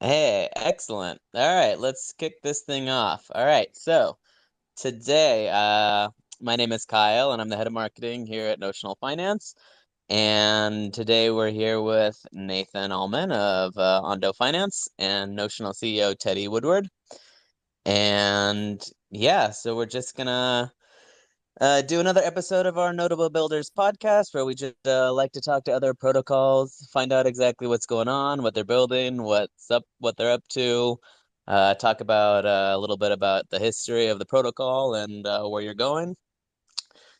Hey, excellent. All right, let's kick this thing off. All right, so today, my name is Kyle, and I'm the head of marketing here at Notional Finance. And today we're here with Nathan Allman of Ondo Finance and Notional CEO Teddy Woodward. And yeah, so we're just gonna do another episode of our Notable Builders podcast where we just like to talk to other protocols, find out exactly what's going on, what they're building, what they're up to, talk about a little bit about the history of the protocol and where you're going.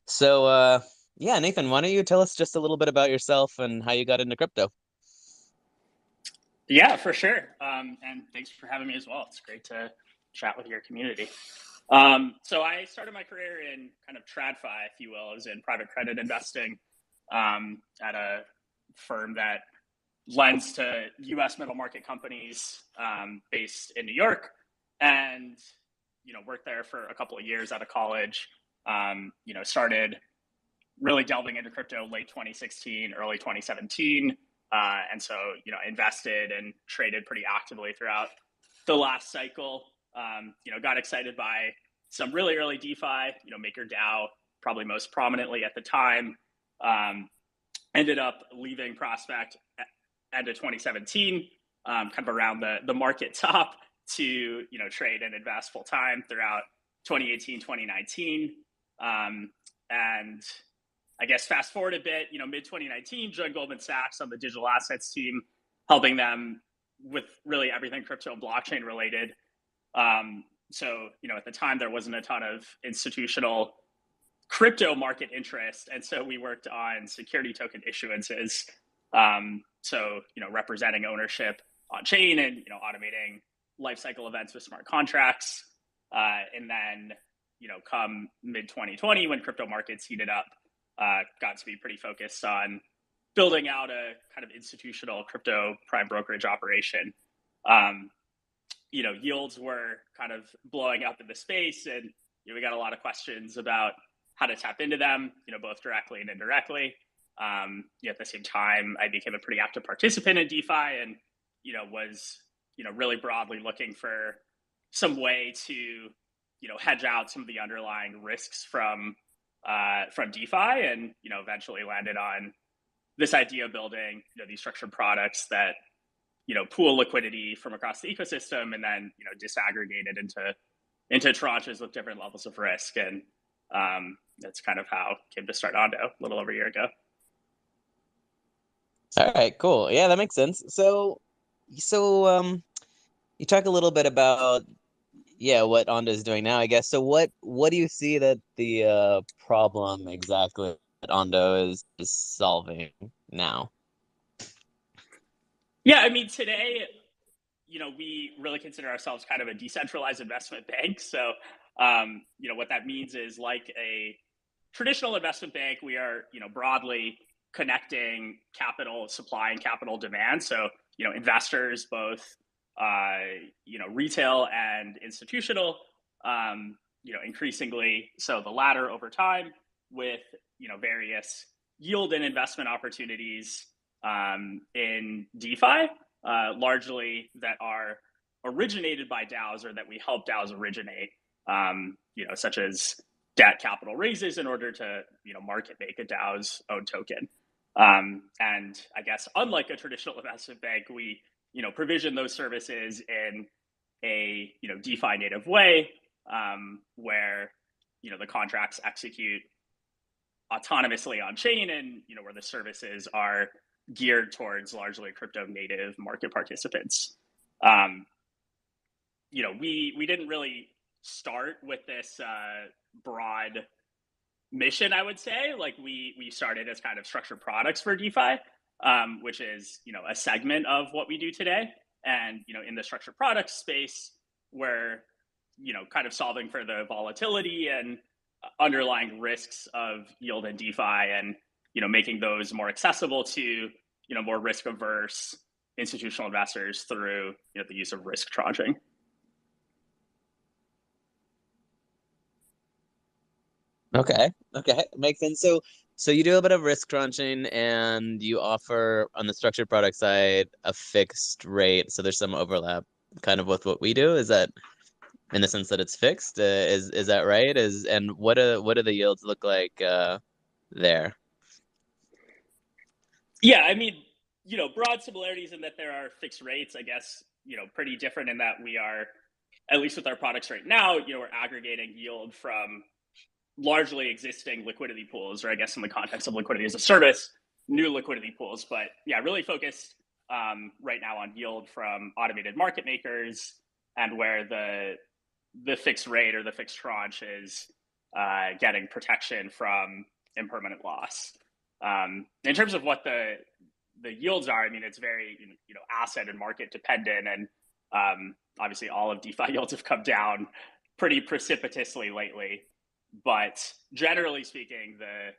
So, yeah, Nathan, why don't you tell us just a little bit about yourself and how you got into crypto? Yeah, for sure. And thanks for having me as well. It's great to chat with your community. So I started my career in kind of TradFi, if you will. I was in private credit investing at a firm that lends to U.S. middle market companies based in New York, and worked there for a couple of years out of college. Started really delving into crypto late 2016, early 2017. And so, invested and traded pretty actively throughout the last cycle. Got excited by some really early DeFi, MakerDAO, probably most prominently at the time. Ended up leaving Prospect at end of 2017, kind of around the market top to, trade and invest full time throughout 2018, 2019. And I guess fast forward a bit, mid 2019, joined Goldman Sachs on the digital assets team, helping them with really everything crypto and blockchain related. At the time, there wasn't a ton of institutional crypto market interest. And so we worked on security token issuances. Representing ownership on chain and, automating lifecycle events with smart contracts. And then, come mid 2020, when crypto markets heated up, got to be pretty focused on building out a kind of institutional crypto prime brokerage operation. Yields were kind of blowing up in the space, and we got a lot of questions about how to tap into them, both directly and indirectly. At the same time, I became a pretty active participant in DeFi, and was really broadly looking for some way to hedge out some of the underlying risks from DeFi, and eventually landed on this idea of building these structured products that pool liquidity from across the ecosystem and then disaggregate it into tranches with different levels of risk. And that's kind of how I came to start Ondo a little over a year ago. All right, cool. Yeah, that makes sense. So you talk a little bit about what Onda is doing now, I guess. So what do you see that the problem exactly that Ondo is solving now? Yeah, I mean, today, we really consider ourselves kind of a decentralized investment bank. So, what that means is, like a traditional investment bank, we are, broadly connecting capital supply and capital demand. So, investors, both, retail and institutional, increasingly so the latter over time with, various yield and investment opportunities in DeFi, largely that are originated by DAOs or that we help DAOs originate, such as debt capital raises in order to, market make a DAO's own token. And I guess unlike a traditional investment bank, we, provision those services in a, DeFi native way, where, the contracts execute autonomously on chain, and, where the services are geared towards largely crypto native market participants. We didn't really start with this broad mission, I would say. Like we started as kind of structured products for DeFi, which is a segment of what we do today. And in the structured products space, we're kind of solving for the volatility and underlying risks of yield and DeFi, and making those more accessible to more risk averse institutional investors through the use of risk tranching. Okay, makes sense. So you do a bit of risk crunching and you offer on the structured product side a fixed rate. So there's some overlap kind of with what we do. Is that in the sense that it's fixed? Is that right? And what do the yields look like there? Yeah, I mean, broad similarities in that there are fixed rates, I guess, pretty different in that we are, at least with our products right now, we're aggregating yield from largely existing liquidity pools, or I guess in the context of liquidity as a service, new liquidity pools. But yeah, really focused right now on yield from automated market makers, and where the fixed rate or the fixed tranche is getting protection from impermanent loss. In terms of what the yields are, I mean, it's very asset and market dependent, and obviously all of DeFi yields have come down pretty precipitously lately. But generally speaking, the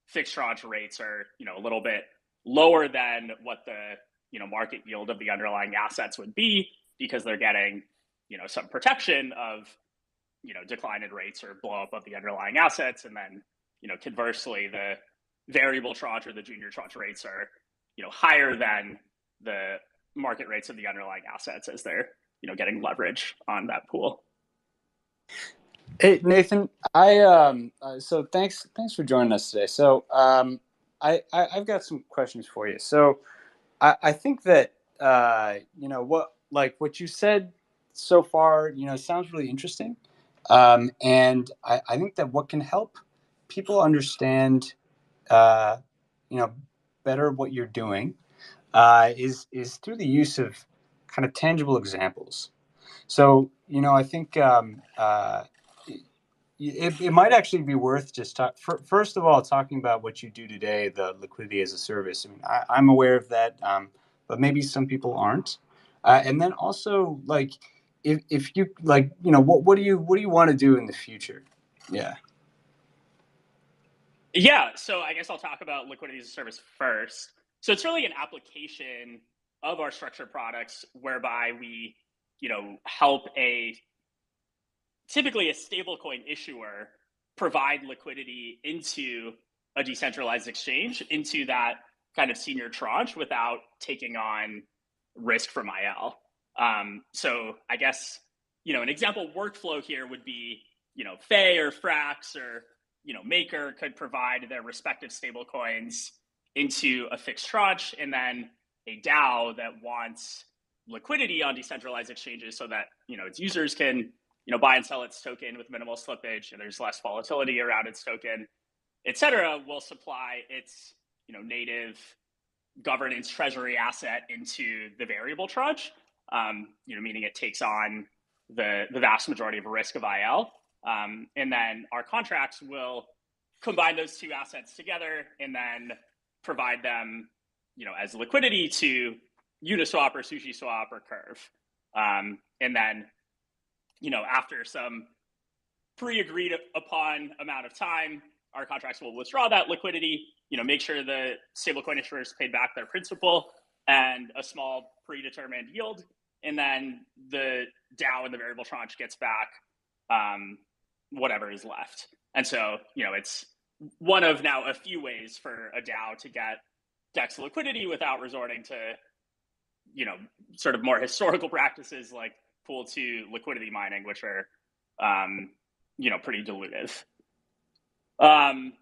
fixed tranche rates are a little bit lower than what the market yield of the underlying assets would be, because they're getting some protection of decline in rates or blow up of the underlying assets. And then conversely, the variable tranche or the junior tranche rates are higher than the market rates of the underlying assets, as they're getting leverage on that pool. Hey Nathan, so thanks for joining us today. So I've got some questions for you. So I think that what you said so far sounds really interesting, and I think that what can help people understand uh, better what you're doing is through the use of kind of tangible examples. So I think it might actually be worth just first of all talking about what you do today, the liquidity as a service. I mean, I'm aware of that, but maybe some people aren't. And then also, like, if you like, what do you want to do in the future? Yeah. Yeah, so I guess I'll talk about liquidity as a service first. So it's really an application of our structured products whereby we, help typically a stablecoin issuer provide liquidity into a decentralized exchange, into that kind of senior tranche, without taking on risk from IL. So I guess, an example workflow here would be, Fay or Frax or, Maker could provide their respective stablecoins into a fixed tranche, and then a DAO that wants liquidity on decentralized exchanges so that, its users can, buy and sell its token with minimal slippage, and there's less volatility around its token, et cetera, will supply its, native governance treasury asset into the variable tranche, meaning it takes on the vast majority of risk of IL. And then our contracts will combine those two assets together and then provide them, as liquidity to Uniswap or SushiSwap or Curve. And then, after some pre-agreed upon amount of time, our contracts will withdraw that liquidity, make sure the stablecoin issuers paid back their principal and a small predetermined yield, and then the DAO and the variable tranche gets back whatever is left. And so, it's one of now a few ways for a DAO to get DEX liquidity without resorting to, sort of more historical practices like pool to liquidity mining, which are, pretty dilutive. And,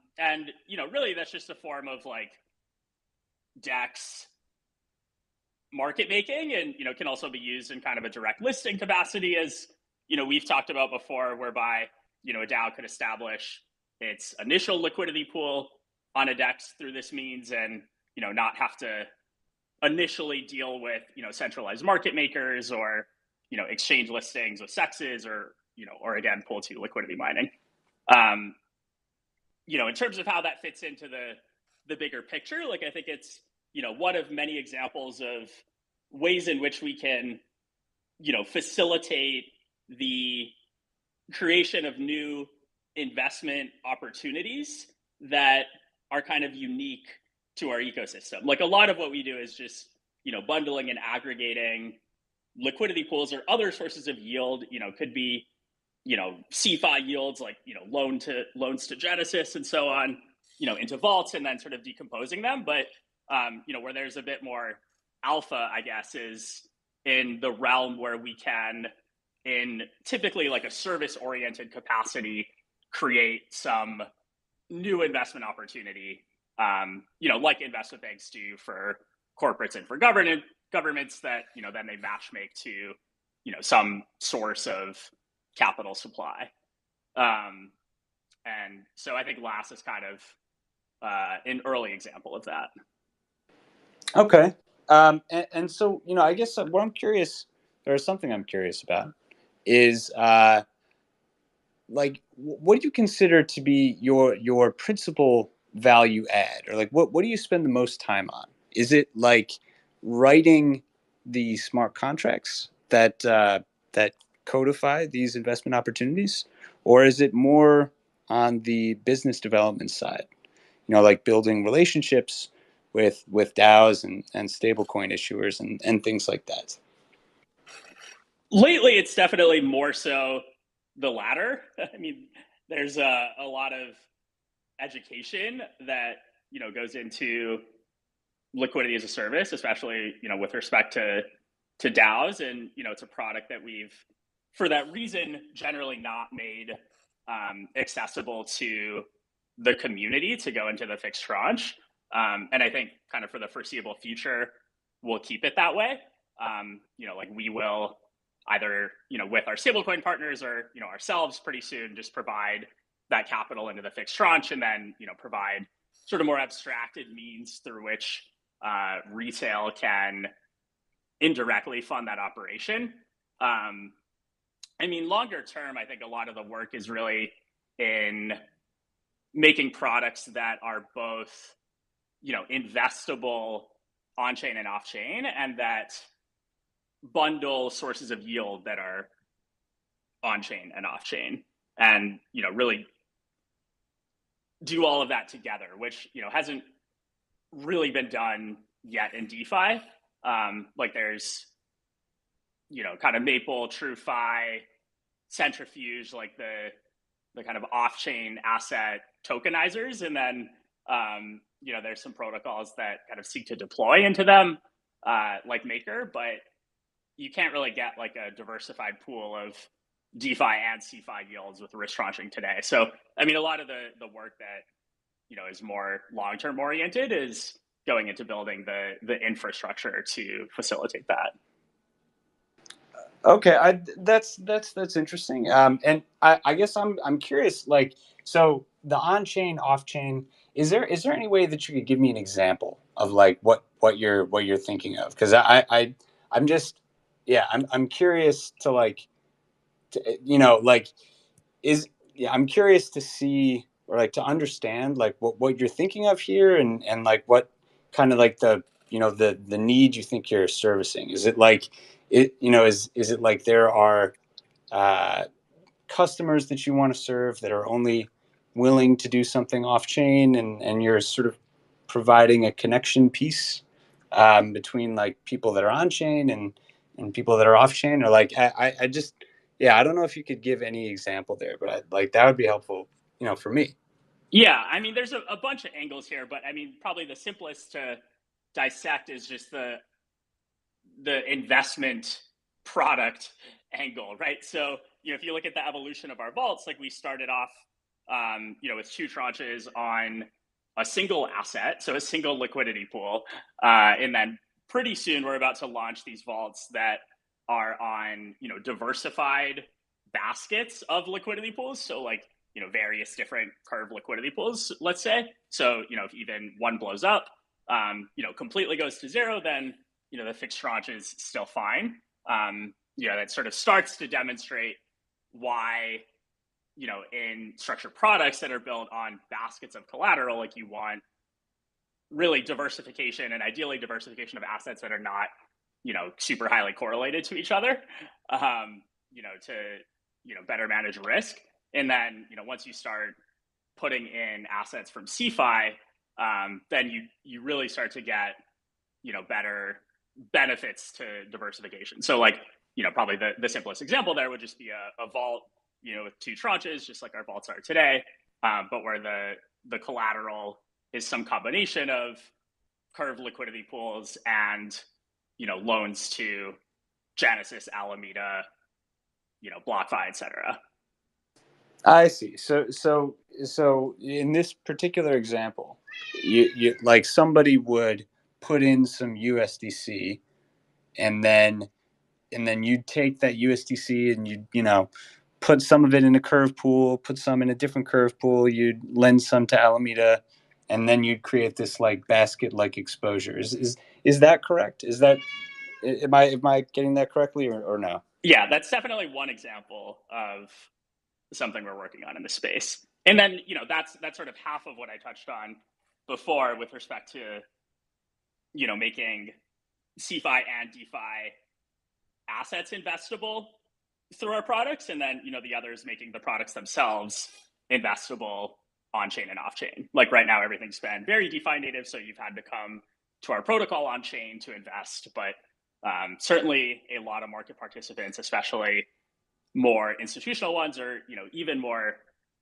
really that's just a form of like DEX market making, and, can also be used in kind of a direct listing capacity, as, we've talked about before, whereby, a DAO could establish its initial liquidity pool on a DEX through this means, and, not have to initially deal with, centralized market makers or, exchange listings with sexes, or again, pool to liquidity mining. In terms of how that fits into the bigger picture, like, I think it's, one of many examples of ways in which we can, facilitate the creation of new investment opportunities that are kind of unique to our ecosystem. Like, a lot of what we do is just, bundling and aggregating liquidity pools or other sources of yield, could be, CeFi yields, like, loans to Genesis and so on, into vaults and then sort of decomposing them. But, where there's a bit more alpha, I guess, is in the realm where we can, in typically like a service-oriented capacity, create some new investment opportunity, like investment banks do for corporates and for governments that, then they match make to, some source of capital supply. And so I think LAS is kind of an early example of that. Okay. And so, I guess what I'm curious, or something I'm curious about is, like, what do you consider to be your principal value add, or like what do you spend the most time on? Is it like writing the smart contracts that that codify these investment opportunities, or is it more on the business development side? Like building relationships with DAOs and stablecoin issuers and things like that. Lately, it's definitely more so the latter. I mean, there's a lot of education that goes into liquidity as a service, especially with respect to DAOs, and it's a product that we've, for that reason, generally not made accessible to the community to go into the fixed tranche. And I think kind of for the foreseeable future, we'll keep it that way. Like we will either, with our stablecoin partners or, ourselves pretty soon, just provide that capital into the fixed tranche, and then, provide sort of more abstracted means through which retail can indirectly fund that operation. I mean, longer term, I think a lot of the work is really in making products that are both, investable on-chain and off-chain, and that bundle sources of yield that are on-chain and off-chain, and, really do all of that together, which, hasn't really been done yet in DeFi. Like there's, kind of Maple, TrueFi, Centrifuge, like the kind of off-chain asset tokenizers. And then, there's some protocols that kind of seek to deploy into them, like Maker, but you can't really get like a diversified pool of DeFi and CeFi yields with risk tranching today. So, I mean, a lot of the work that, is more long-term oriented is going into building the infrastructure to facilitate that. Okay, that's interesting. And I guess I'm curious. Like, so the on-chain, off-chain. Is there any way that you could give me an example of like what you're thinking of? Because I'm just, yeah, I'm curious to like, like I'm curious to see, or like to understand like what you're thinking of here, and like what kind of like the the need you think you're servicing. Is it like is it like there are customers that you want to serve that are only willing to do something off chain, and you're sort of providing a connection piece between like people that are on chain and people that are off chain, or like I just, yeah, I don't know if you could give any example there, but like that would be helpful, for me. Yeah, I mean, there's a bunch of angles here, but I mean, probably the simplest to dissect is just the investment product angle, right? So, if you look at the evolution of our vaults, like we started off, with 2 tranches on a single asset, so a single liquidity pool, and then pretty soon we're about to launch these vaults that are on, diversified baskets of liquidity pools. So like, various different curve liquidity pools, let's say. So, if even one blows up, completely goes to zero, then, the fixed tranche is still fine. That sort of starts to demonstrate why, in structured products that are built on baskets of collateral, like you want really diversification, and ideally diversification of assets that are not, super highly correlated to each other, to, better manage risk. And then, once you start putting in assets from CeFi, then you really start to get, better benefits to diversification. So like, probably the simplest example there would just be a vault, with 2 tranches, just like our vaults are today, but where the collateral is some combination of curve liquidity pools and, loans to Genesis, Alameda, BlockFi, et cetera. I see. So in this particular example, you like somebody would put in some USDC, and then you take that USDC and you put some of it in a curve pool, put some in a different curve pool, you'd lend some to Alameda, and then you'd create this like basket like exposure. Is that correct? Am I getting that correctly or no? Yeah, that's definitely one example of something we're working on in the space. And then, that's sort of half of what I touched on before with respect to, making CeFi and DeFi assets investable through our products. And then, the others making the products themselves investable on chain and off chain. Like right now, everything's been very DeFi native. So you've had to come to our protocol on chain to invest. But certainly a lot of market participants, especially more institutional ones or even more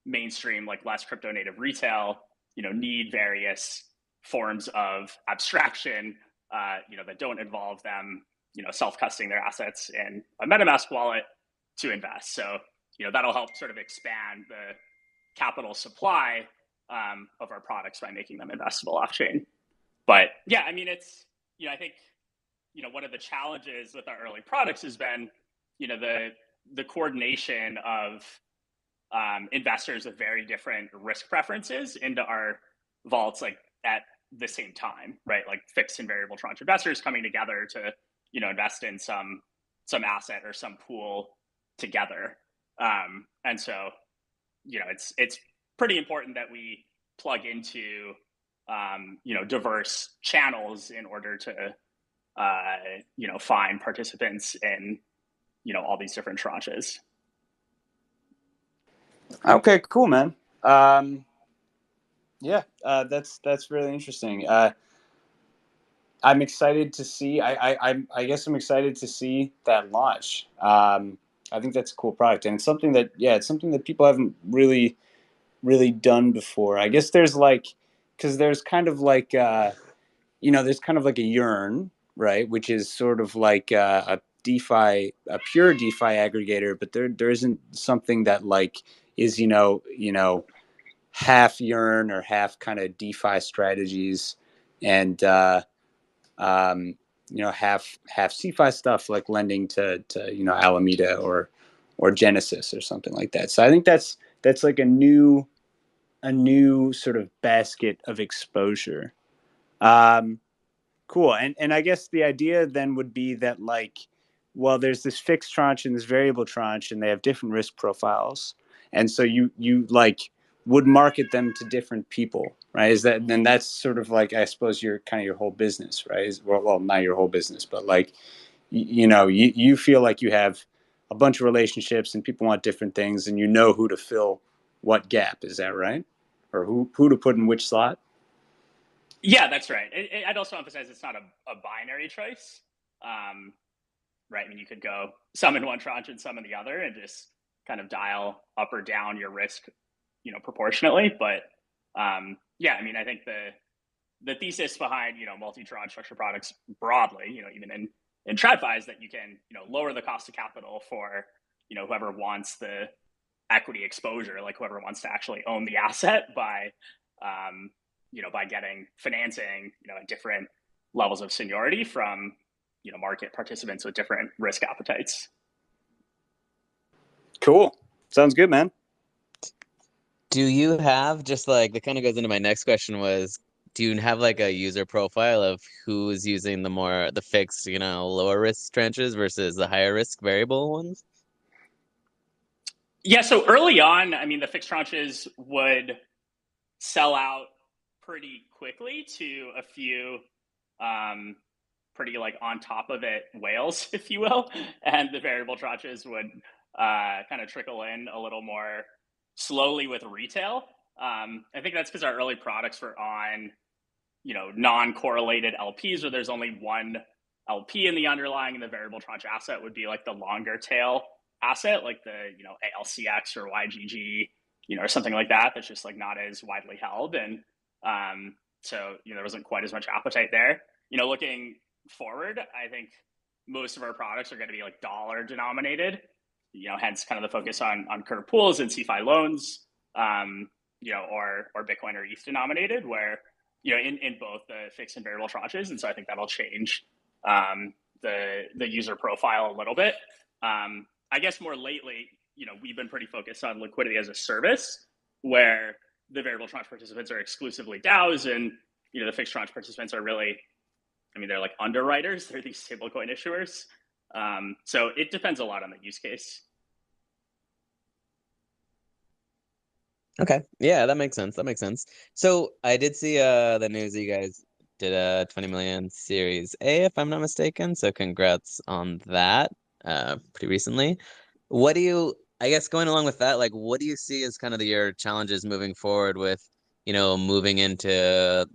mainstream, like less crypto native retail, need various forms of abstraction that don't involve them self-custodying their assets in a MetaMask wallet to invest. So that'll help sort of expand the capital supply of our products by making them investable off chain. But yeah, I mean, it's I think one of the challenges with our early products has been the coordination of investors with very different risk preferences into our vaults, like at the same time, right? Like fixed and variable tranche investors coming together to invest in some asset or some pool together. And so it's pretty important that we plug into diverse channels in order to find participants in all these different tranches. Okay, cool, man. Yeah, that's really interesting. I'm excited to see. I guess I'm excited to see that launch. I think that's a cool product, and it's something that people haven't really done before. I guess there's because there's kind of like there's kind of like a Yearn, right, which is sort of like a pure DeFi aggregator, but there isn't something that like is half Yearn or half kind of DeFi strategies, and half CeFi stuff like lending to Alameda or Genesis or something like that. So I think that's like a new sort of basket of exposure. Cool. And I guess the idea then would be that well, there's this fixed tranche and this variable tranche, and they have different risk profiles, and so you would market them to different people, right? Then that's sort of like, I suppose, your whole business, right? Well, not your whole business, but you feel like you have a bunch of relationships and people want different things, and who to fill what gap. Is that right? Or who to put in which slot? Yeah, that's right. I'd also emphasize it's not a binary choice, right? I mean, you could go some in one tranche and some in the other, and just kind of dial up or down your risk, proportionately. But yeah, I mean, I think the thesis behind multi-tranche structured products broadly, even in TradFi, is that you can lower the cost of capital for whoever wants the equity exposure, like whoever wants to actually own the asset by by getting financing at different levels of seniority from market participants with different risk appetites. Cool. Sounds good, man. Do you have, just like, that kind of goes into my next question, was, do you have like a user profile of who's using the fixed, lower risk tranches versus the higher risk variable ones? Yeah, so early on, I mean, the fixed tranches would sell out pretty quickly to a few pretty like on top of it whales, if you will, and the variable tranches would kind of trickle in a little more slowly with retail. I think that's because our early products were on non-correlated LPs, where there's only one LP in the underlying, and the variable tranche asset would be like the longer tail asset, like the ALCX or YGG or something like that, that's just like not as widely held. And so, there wasn't quite as much appetite there. Looking forward, I think most of our products are going to be like dollar denominated, hence kind of the focus on curve pools and CFI loans, or Bitcoin or ETH denominated, where, in both the fixed and variable tranches. And so I think that'll change the user profile a little bit. I guess more lately, we've been pretty focused on liquidity as a service, where the variable tranche participants are exclusively DAOs, and the fixed tranche participants are really, they're like underwriters. They're these stablecoin issuers. So it depends a lot on the use case. Okay. Yeah, that makes sense. That makes sense. So I did see the news that you guys did a 20 million Series A, if I'm not mistaken. So congrats on that pretty recently. What do you, I guess going along with that, like what do you see as kind of your challenges moving forward with, moving into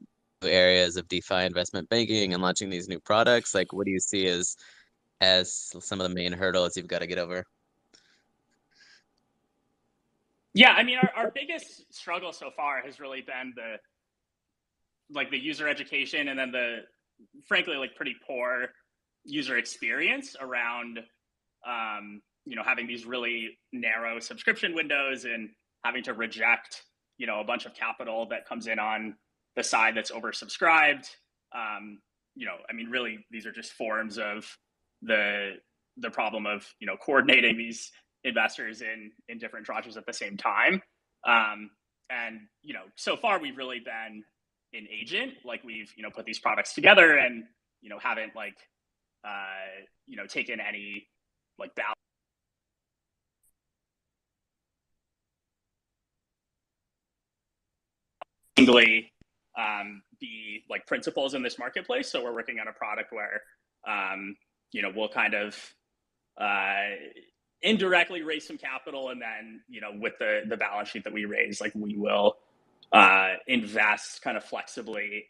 areas of DeFi investment banking and launching these new products? Like what do you see as some of the main hurdles you've got to get over? Yeah, our biggest struggle so far has really been the user education, and then the frankly like pretty poor user experience around having these really narrow subscription windows and having to reject a bunch of capital that comes in on the side that's oversubscribed. Really these are just forms of the problem of coordinating these investors in different tranches at the same time. And so far we've really been an agent. Like we've put these products together and haven't like taken any like balance be like principles in this marketplace. So we're working on a product where we'll kind of indirectly raise some capital, and then with the balance sheet that we raise, like we will invest kind of flexibly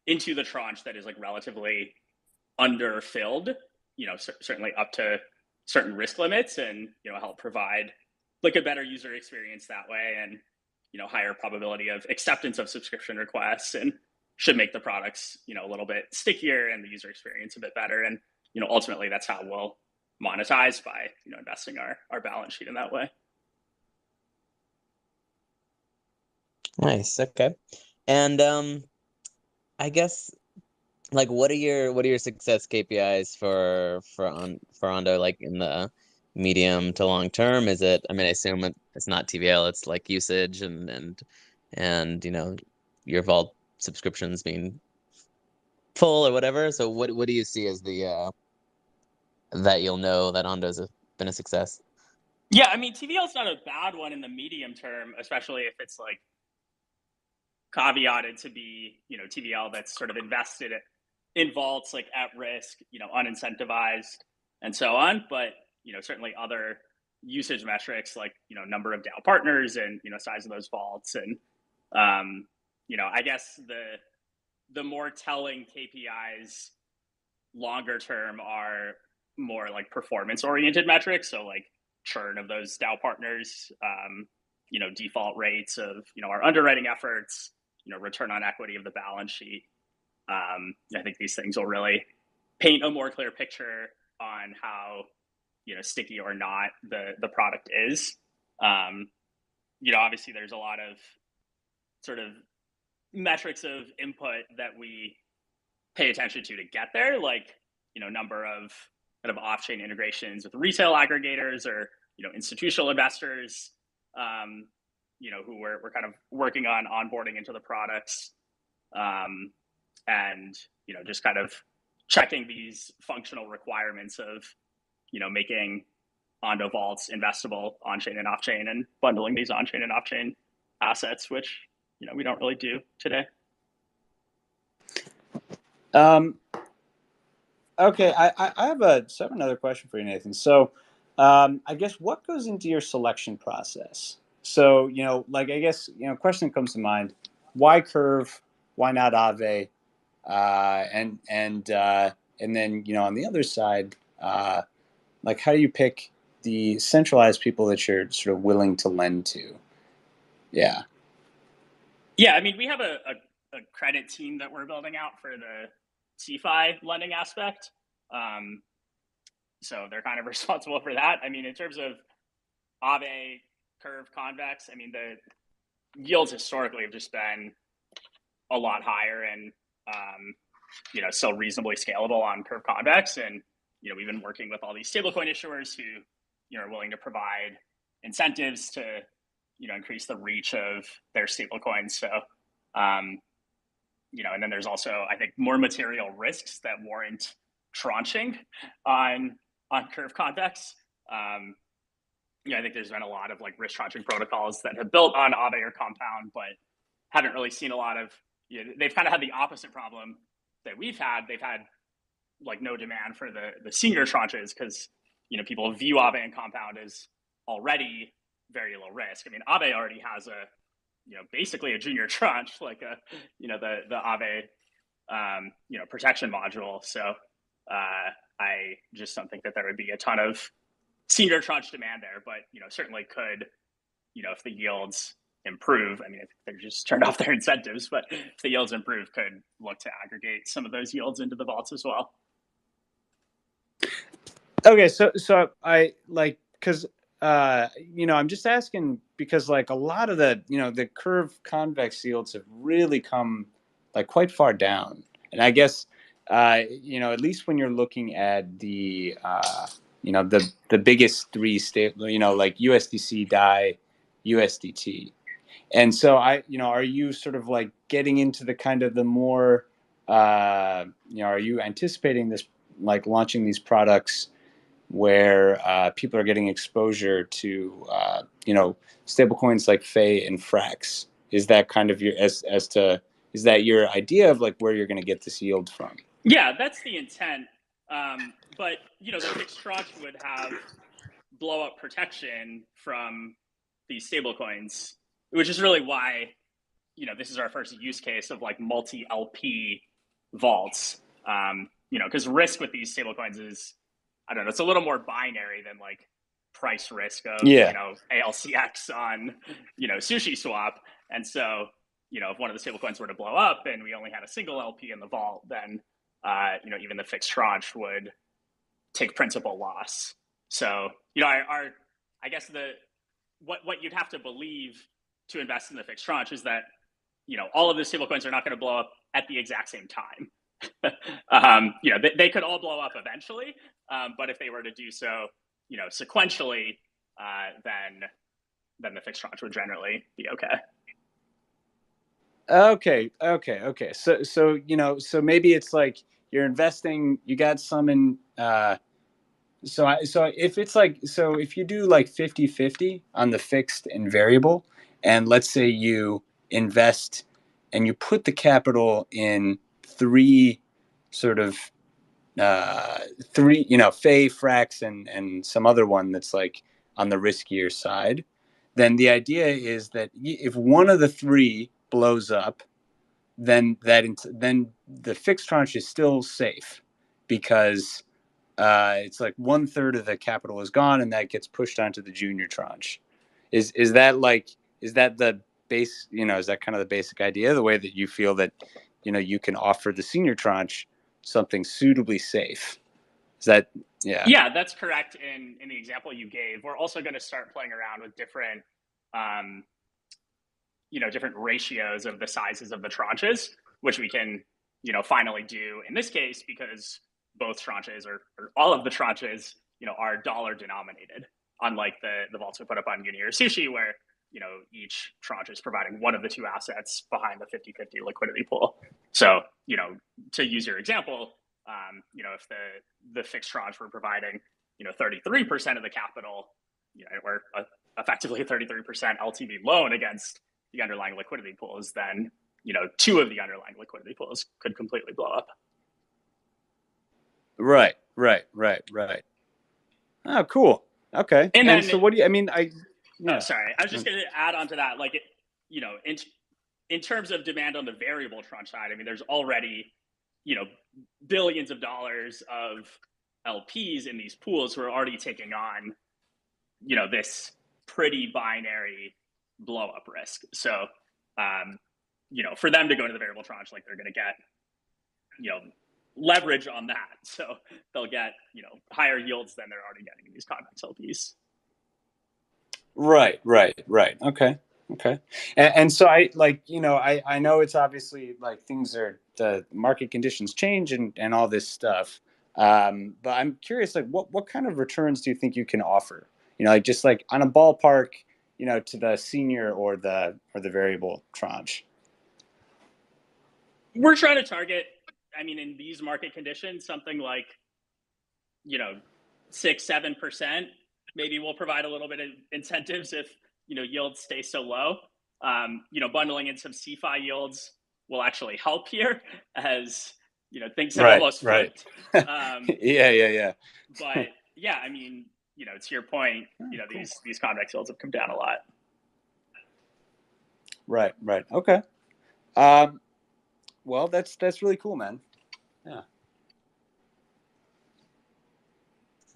into the tranche that is like relatively underfilled, certainly up to certain risk limits, and help provide like a better user experience that way, and higher probability of acceptance of subscription requests, and should make the products a little bit stickier and the user experience a bit better. And ultimately that's how we'll monetize, by investing our balance sheet in that way. Nice. Okay. And I guess like what are your success KPIs for Ondo, like in the medium to long term? Is it, I assume it's not TVL, it's like usage and your vault subscriptions being full or whatever. So what do you see as the that you'll know that Ondo's been a success? Yeah, TVL is not a bad one in the medium term, especially if it's like caveated to be TVL that's sort of invested in vaults, like at risk, unincentivized, and so on. But certainly other usage metrics like number of DAO partners and size of those vaults, and I guess the more telling KPIs longer term are more like performance oriented metrics. So like churn of those DAO partners, default rates of our underwriting efforts, return on equity of the balance sheet. I think these things will really paint a more clear picture on how sticky or not the product is. Obviously there's a lot of sort of metrics of input that we pay attention to get there, like number of kind of off-chain integrations with retail aggregators or institutional investors, who we're kind of working on onboarding into the products, and just kind of checking these functional requirements of making Ondo vaults investable on-chain and off-chain, and bundling these on-chain and off-chain assets, which we don't really do today. Okay, I have another question for you, Nathan. So, I guess what goes into your selection process? So, like I guess question that comes to mind: why Curve? Why not Aave? And then on the other side, like how do you pick the centralized people that you're sort of willing to lend to? Yeah. Yeah, I mean, we have a credit team that we're building out for the CFI lending aspect. So they're kind of responsible for that. I mean, in terms of Aave curve convex, I mean, the yields historically have just been a lot higher and, still reasonably scalable on curve convex. And, we've been working with all these stablecoin issuers who, are willing to provide incentives to, increase the reach of their stablecoins. So, and then there's also, I think, more material risks that warrant tranching on curve convex. I think there's been a lot of like risk tranching protocols that have built on Aave or Compound, but haven't really seen a lot of. They've kind of had the opposite problem that we've had. They've had like no demand for the senior tranches because people view Aave and Compound as already very low risk. I mean, Aave already has a basically a junior tranche, like the Aave protection module. So I just don't think that there would be a ton of senior tranche demand there, but certainly could, if the yields improve. I mean, if they just turned off their incentives, but if the yields improve, could look to aggregate some of those yields into the vaults as well. Okay, so I like because I'm just asking because like a lot of the curve convex yields have really come like quite far down, and I guess at least when you're looking at the the biggest three stable, like USDC, DAI, USDT, and so are you sort of like getting into the kind of the more are you anticipating this like launching these products where people are getting exposure to stable coins like Fei and Frax? Is that kind of your is that your idea of like where you're going to get this yield from? Yeah, that's the intent. But the fixed tranche would have blow up protection from these stable coins, which is really why this is our first use case of like multi LP vaults. Because risk with these stable coins is, I don't know, it's a little more binary than like price risk of ALCX on Sushi Swap. And so if one of the stable coins were to blow up and we only had a single LP in the vault, then even the fixed tranche would take principal loss. So I guess what you'd have to believe to invest in the fixed tranche is that all of the stable coins are not going to blow up at the exact same time. They could all blow up eventually, but if they were to do so, sequentially, then the fixed tranche would generally be okay. Okay. So maybe it's like you're investing. You got some in. So if it's like if you do like 50-50 on the fixed and variable, and let's say you invest and you put the capital in three sort of Fei, Frax, and some other one that's like on the riskier side, then the idea is that if one of the three blows up, then the fixed tranche is still safe because it's like 1/3 of the capital is gone, and that gets pushed onto the junior tranche. Is that the base? Is that kind of the basic idea? The way that you feel that you can offer the senior tranche something suitably safe. Is that Yeah, that's correct. In the example you gave, we're also going to start playing around with different different ratios of the sizes of the tranches, which we can finally do in this case because both tranches or all of the tranches are dollar denominated, unlike the vaults we put up on Uni or Sushi where each tranche is providing one of the two assets behind the 50-50 liquidity pool. So to use your example, if the fixed tranche were providing 33% of the capital, or effectively a 33% LTV loan against the underlying liquidity pools, then two of the underlying liquidity pools could completely blow up. Right. Oh, cool. Okay. And then, so what do you? I mean, sorry, I was just going to add on to that, like in terms of demand on the variable tranche side, I mean, there's already billions of dollars of LPs in these pools who are already taking on this pretty binary blow up risk. So, for them to go to the variable tranche, like they're going to get, leverage on that. So they'll get, higher yields than they're already getting in these convex LPs. Right. Okay. And so I know it's obviously like the market conditions change and all this stuff. But I'm curious, like what kind of returns do you think you can offer? Like just like on a ballpark, to the senior or the variable tranche. We're trying to target, in these market conditions, something like, 6-7%. Maybe we'll provide a little bit of incentives if, yields stay so low. Bundling in some CFI yields will actually help here as, things have almost flipped. Yeah. But yeah, to your point, cool. These convex yields have come down a lot. Right. Okay. Well, that's really cool, man. Yeah.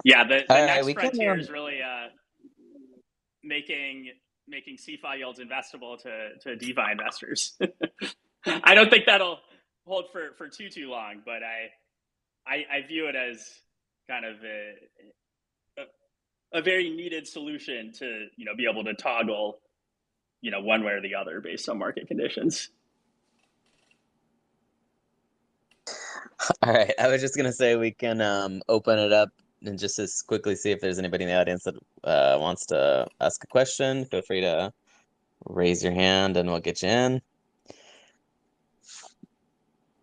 Yeah, the next frontier is really making CFI yields investable to DeFi investors. I don't think that'll hold for too long, but I view it as kind of a very needed solution to be able to toggle one way or the other based on market conditions. All right, I was just gonna say we can open it up and just as quickly see if there's anybody in the audience that wants to ask a question. Feel free to raise your hand and we'll get you in.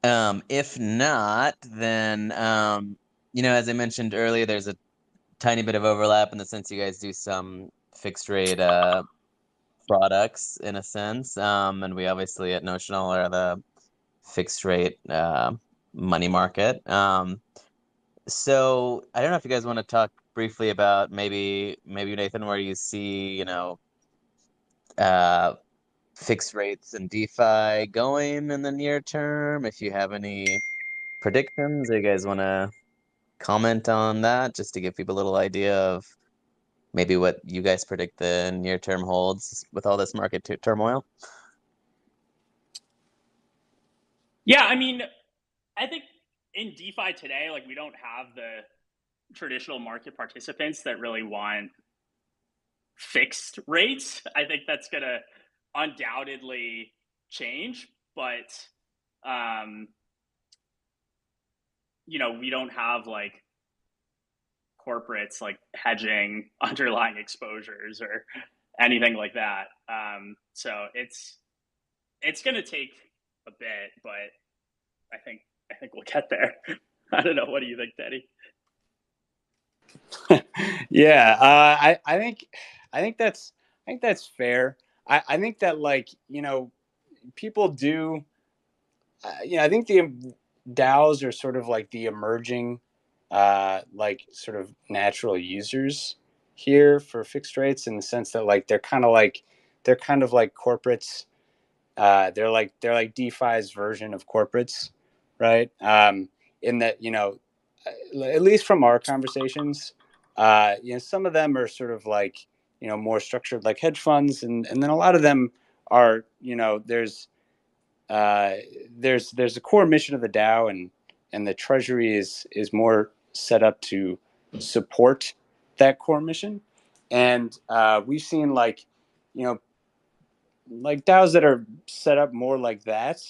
If not, then as I mentioned earlier, there's a tiny bit of overlap in the sense you guys do some fixed rate products in a sense, and we obviously at Notional are the fixed rate money market. So I don't know if you guys want to talk briefly about maybe Nathan, where you see fixed rates and DeFi going in the near term. If you have any predictions, or you guys want to comment on that, just to give people a little idea of maybe what you guys predict the near term holds with all this market turmoil. Yeah, I think in DeFi today, like we don't have the traditional market participants that really want fixed rates. I think that's going to undoubtedly change, but we don't have like corporates like hedging underlying exposures or anything like that. So it's going to take a bit, but I think we'll get there. I don't know. What do you think, Teddy? Yeah, I think that's fair. I think that people do. I think the DAOs are sort of like the emerging, sort of natural users here for fixed rates, in the sense that they're kind of like corporates. They're like DeFi's version of corporates, right? In that at least from our conversations, some of them are sort of like more structured like hedge funds, and then a lot of them are there's a core mission of the DAO, and the treasury is more set up to support that core mission, and we've seen like DAOs that are set up more like that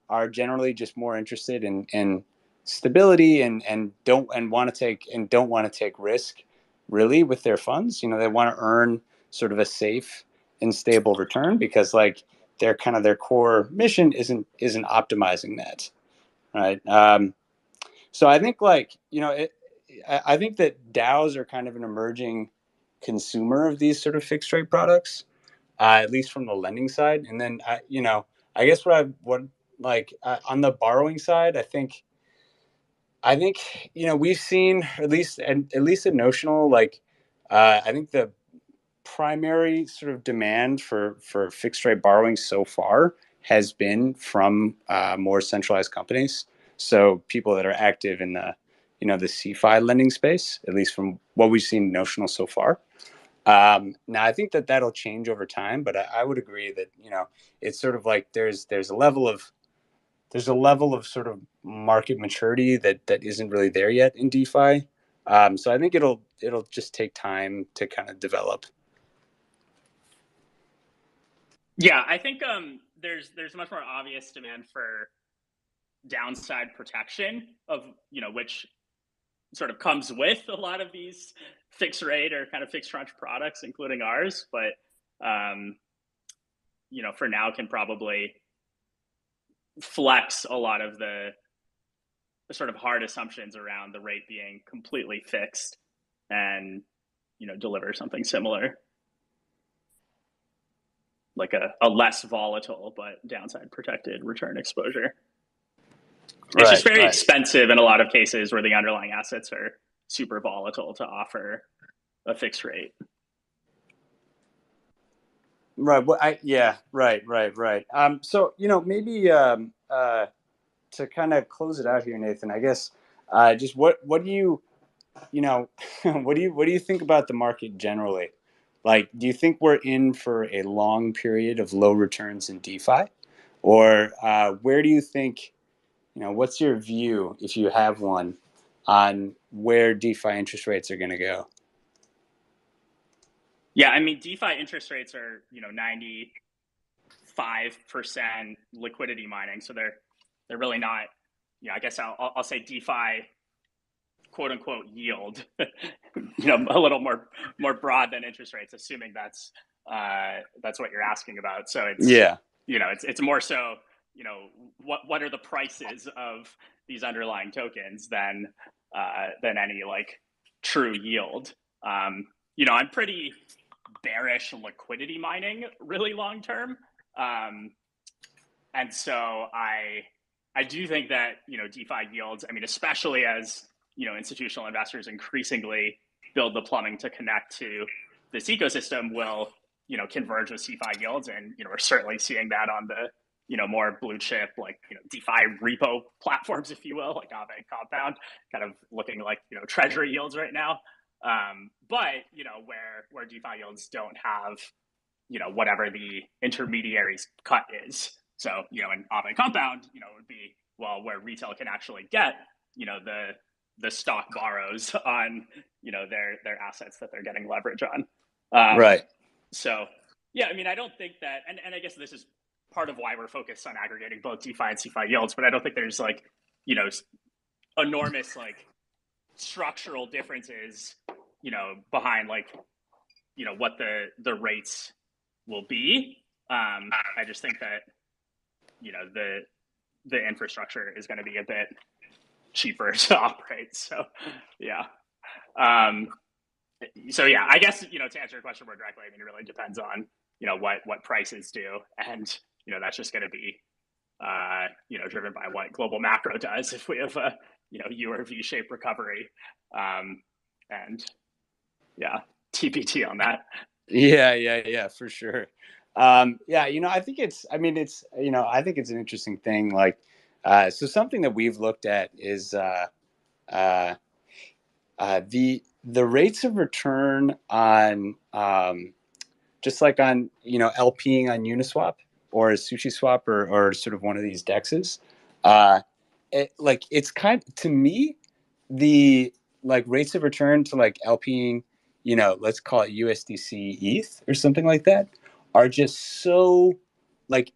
are generally just more interested in stability and don't want to take risk really with their funds. They want to earn sort of a safe and stable return, because their core mission isn't optimizing that, right? So I think I think that DAOs are kind of an emerging consumer of these sort of fixed rate products, at least from the lending side. And then I guess on the borrowing side, I think we've seen at least at Notional, I think the primary sort of demand for fixed rate borrowing so far has been from more centralized companies. So people that are active in the the CFI lending space, at least from what we've seen Notional so far. Now I think that that'll change over time, but I would agree that, it's sort of like there's a level of sort of market maturity that isn't really there yet in DeFi. So I think it'll just take time to kind of develop. Yeah, I think there's much more obvious demand for downside protection of which sort of comes with a lot of these fixed rate or kind of fixed tranche products, including ours. But for now, can probably flex a lot of the sort of hard assumptions around the rate being completely fixed and deliver something similar, like a less volatile but downside protected return exposure. It's just very expensive in a lot of cases where the underlying assets are super volatile to offer a fixed rate. Right. Well, right. So, maybe to kind of close it out here, Nathan, I guess, just what do you, what do you think about the market generally? Like, do you think we're in for a long period of low returns in DeFi, or where do you think, what's your view, if you have one, on where DeFi interest rates are going to go? Yeah, I mean, DeFi interest rates are 95% liquidity mining, so they're really not. I guess I'll say DeFi quote unquote yield, a little more broad than interest rates, assuming that's what you're asking about. So it's more so what are the prices of these underlying tokens than any like true yield. I'm pretty bearish liquidity mining really long term, and so I do think that DeFi yields. I mean, especially as institutional investors increasingly build the plumbing to connect to this ecosystem, will converge with CeFi yields, and we're certainly seeing that on the more blue chip, like DeFi repo platforms, if you will, like Aave Compound, kind of looking like treasury yields right now. But where DeFi yields don't have whatever the intermediaries cut is. So in Aave Compound, it would be where retail can actually get the stock borrows on their assets that they're getting leverage on. Right. So yeah, I mean, I don't think that, and I guess this is part of why we're focused on aggregating both DeFi and CeFi yields, but I don't think there's like enormous like structural differences behind like what the rates will be. I just think that the infrastructure is going to be a bit cheaper to operate. So yeah. So yeah, I guess to answer your question more directly, I mean, it really depends on what prices do, and that's just going to be driven by what global macro does. If we have a U or V-shaped recovery, and yeah, TBT on that. Yeah, for sure. I think I think it's an interesting thing. Like, so something that we've looked at is the rates of return on just like on LPing on Uniswap or SushiSwap or sort of one of these dexes. It's kind of, to me, the like rates of return to like LPing, let's call it USDC ETH or something like that, are just so like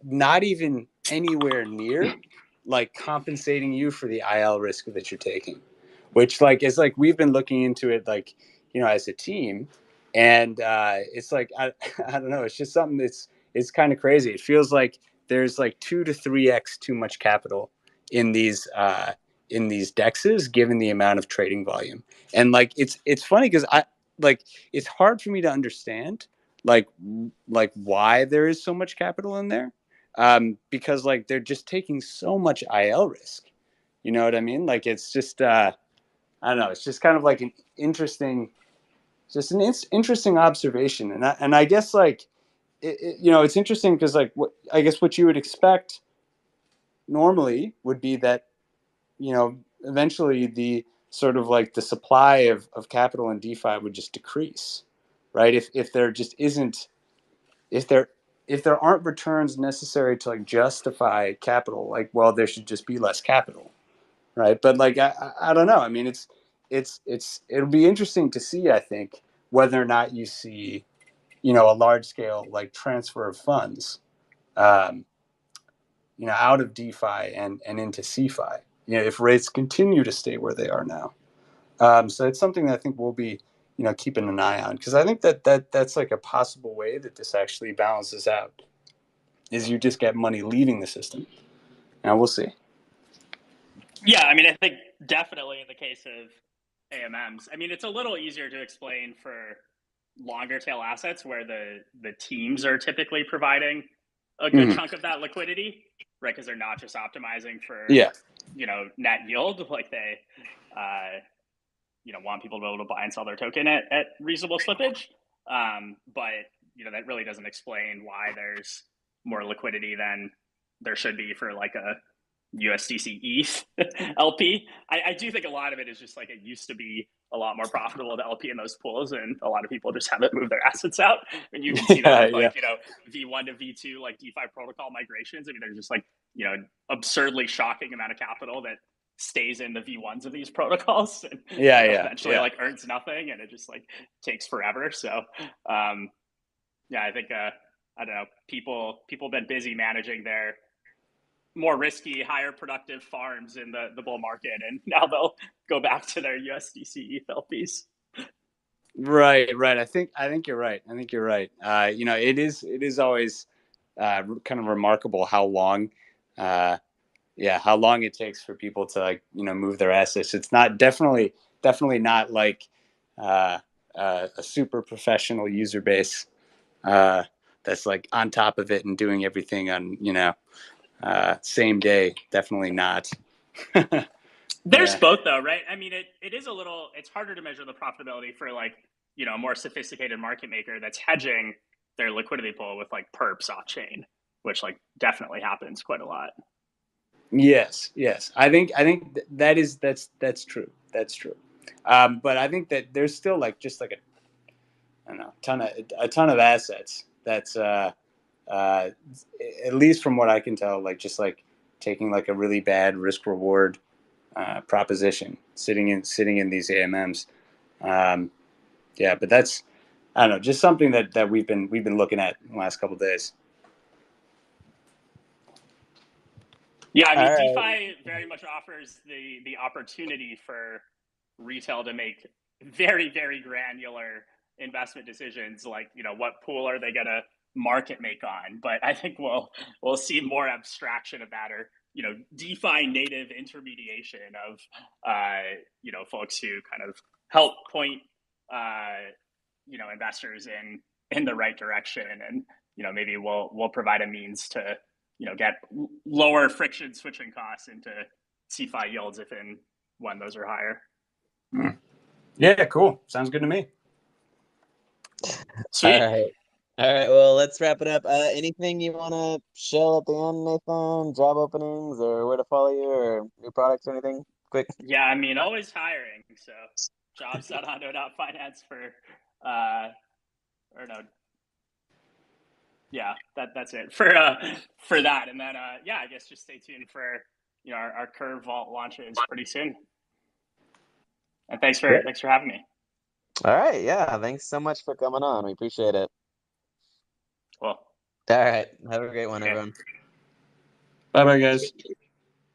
not even anywhere near like compensating you for the IL risk that you're taking, which like is like we've been looking into it like as a team, and it's like I don't know, it's just something it's kind of crazy. It feels like there's like 2 to 3x too much capital in these dexes given the amount of trading volume. And like it's funny because it's hard for me to understand like why there is so much capital in there, because like they're just taking so much IL risk. You know what I mean? Like it's just I don't know. It's just kind of like an interesting observation, and I guess like it's interesting because like I guess what you would expect normally would be that eventually sort of like the supply of capital in DeFi would just decrease, right? If there just isn't, if there aren't returns necessary to like justify capital, like, well, there should just be less capital, right? But like I don't know. I mean, it'll be interesting to see, I think, whether or not you see, you know, a large scale like transfer of funds, um, you know, out of DeFi and into CeFi, you know, if rates continue to stay where they are now. So it's something that I think we'll be, you know, keeping an eye on, because I think that's like a possible way that this actually balances out, is you just get money leaving the system. Now we'll see. Yeah, I mean, I think definitely in the case of AMMs, I mean, it's a little easier to explain for longer tail assets where the teams are typically providing a good chunk of that liquidity, right? Because they're not just optimizing for, you know, net yield, like they, you know, want people to be able to buy and sell their token at reasonable slippage. But, you know, that really doesn't explain why there's more liquidity than there should be for like a USDC ETH LP. I do think a lot of it is just like it used to be a lot more profitable to LP in those pools, and a lot of people just haven't moved their assets out. And you can see that with like, you know, V1 to V2, like DeFi protocol migrations. I mean, there's just like, you know, absurdly shocking amount of capital that stays in the V1s of these protocols and eventually like earns nothing, and it just like takes forever. So yeah, I think I don't know, people have been busy managing their more risky, higher productive farms in the bull market, and now they'll go back to their USDC ETH LPs. Right. I think you're right. You know, it is always kind of remarkable how long, how long it takes for people to, like, you know, move their assets. It's not definitely not like a super professional user base that's like on top of it and doing everything on, you know, same day. Definitely not. There's both though, right? I mean, it is a little, it's harder to measure the profitability for like, you know, a more sophisticated market maker that's hedging their liquidity pool with like perps off chain, which like definitely happens quite a lot. Yes. I think that's true. But I think that there's still like just like a ton of assets that's at least from what I can tell, like just like taking like a really bad risk reward proposition sitting in these AMMs. But that's, I don't know, just something that we've been looking at in the last couple of days. Yeah, I mean, DeFi very much offers the opportunity for retail to make very, very granular investment decisions, like, you know, what pool are they going to market make on? But I think we'll see more abstraction of that, or, you know, DeFi native intermediation of, you know, folks who kind of help point, you know, investors in the right direction, and, you know, maybe we'll provide a means to, you know, get lower friction switching costs into CeFi yields if and when those are higher. Yeah, cool. Sounds good to me. Sweet. All right. Well, let's wrap it up. Anything you want to show at the end, Nathan? Job openings, or where to follow you, or new products, or anything quick? Yeah, I mean, always hiring. So jobs.hondo.finance for, or no. Yeah, that's it for that. And then, yeah, I guess just stay tuned for, you know, our Curve Vault launches pretty soon. And thanks for having me. All right. Yeah. Thanks so much for coming on. We appreciate it. Cool. All right. Have a great one, everyone. Bye, guys.